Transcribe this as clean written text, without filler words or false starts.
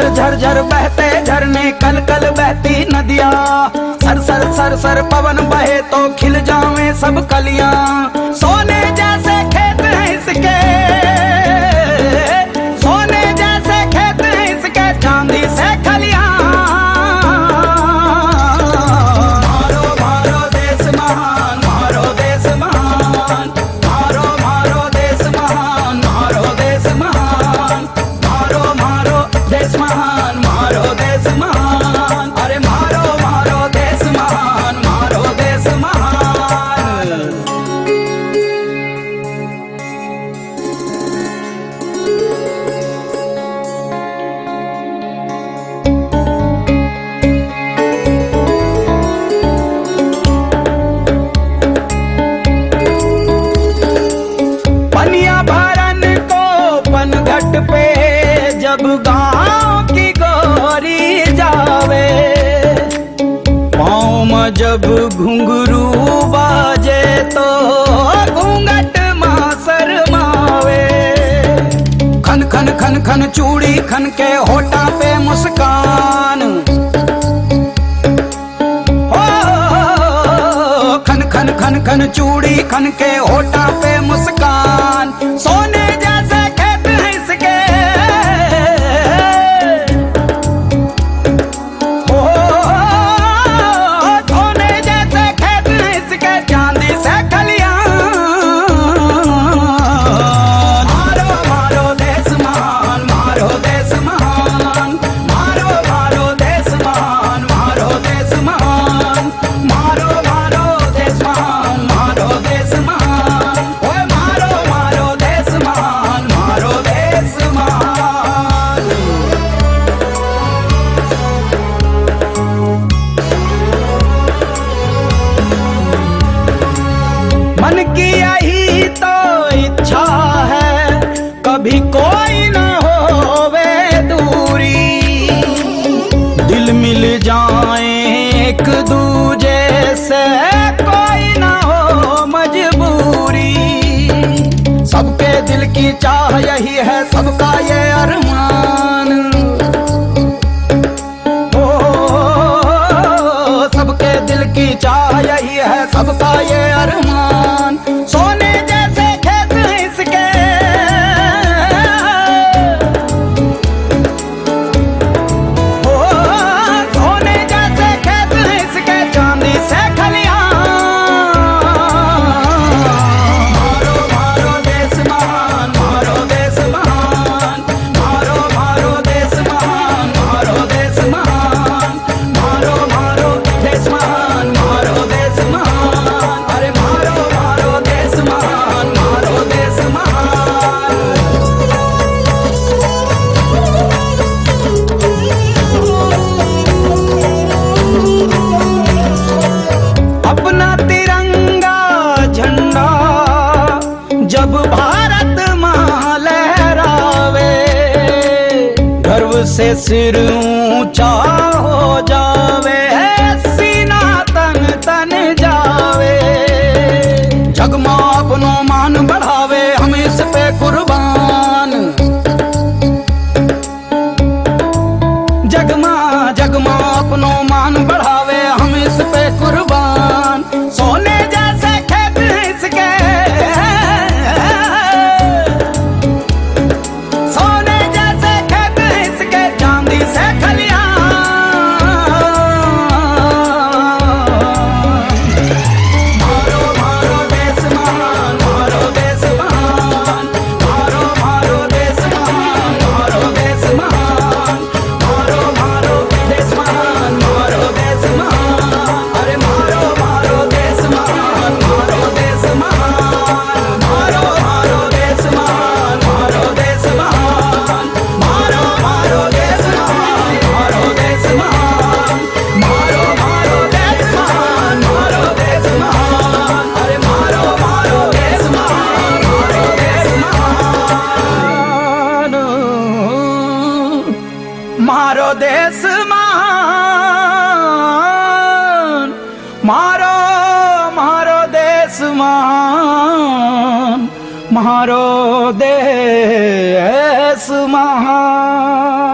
झर झर बहते झरने, कल कल बहती नदियाँ, सर सर सर सर पवन बहे तो खिल जावे सब कलियां। सोने जैसे खेत हैं इसके, सोने जैसे खेत हैं इसके, चांदी से खलियां। मारो मारो देश महान, मारो देश महान, मारो मारो देश महान, मारो देश महान, मारो मारो देश महान, मारो देश महान, अरे मारो मारो देश महान, मारो देश महान। पनिया भरन को पनघट पे जब गाँव की गोरी जावे, पाँव में जब घुंघरू बाजे तो घूंघट माँ शरमावे। खन खन खन खन चूड़ी खन के होठा पे मुस्कान, ओ खन खन खन खन चूड़ी खन के होठा पे मुस्कान। सोने जैसे खेत हैं इसके, सोने जैसे खेत हैं इसके, चांदी से खलियां। मारो मारो देश महान, मारो देश महान, मारो मारो देश महान, मारो देश महान, मारो मारो देश महान, मारो देश महान, ओए मारो मारो देश महान, मारो देश महान। मन की यही तो इच्छा है, कभी कोई न होवे दूरी, दिल मिल जाए एक दूजे से, कोई न हो मजबूरी। सबके दिल की चाह यही है, सबका ये अरमान, ओ सबके दिल की चाह यही है, सबका ये अरमान। सोने जैसे खेत हैं इसके, ओ सोने जैसे खेत हैं इसके, चांदी से खलियां। मारो मारो देश महान, मारो देश महान, मारो मारो देश महान, मारो देश महान, मारो मारो देश महान, मारो देश महान, अरे मारो मारो देश महान, मारो देश महान। अपना तिरंगा झंडा जब भारत मां लहरावे, गर्व से सिर ऊंचा हो जावे, सीना तन तन जावे। जगमा अपनो मान बढ़ावे, हम इस पे कुर्बान। जगमा जगमा अपनो मान बढ़ावे, हम इस पे कुर्बान। सोने जैसे खेत हैं इसके, सोने जैसे खेत हैं इसके, चांदी से खलियां। मारो मारो देश महान, मारो देश महान, मारो मारो देश महान, मारो देश महान, मारो मारो देश महान, मारो देश महान, अरे मारो मारो देश महान, मारो देश महान, मारो मारो देश महान, मारो देश महान, मारो मारो देश महान, मारो देश महान, मारो मारो देश महान, मारो देश महान, अरे मारो मारो देश महान, मारो देश महान, मारो देश महान, मारो मारो देश महान, मारो देश महान।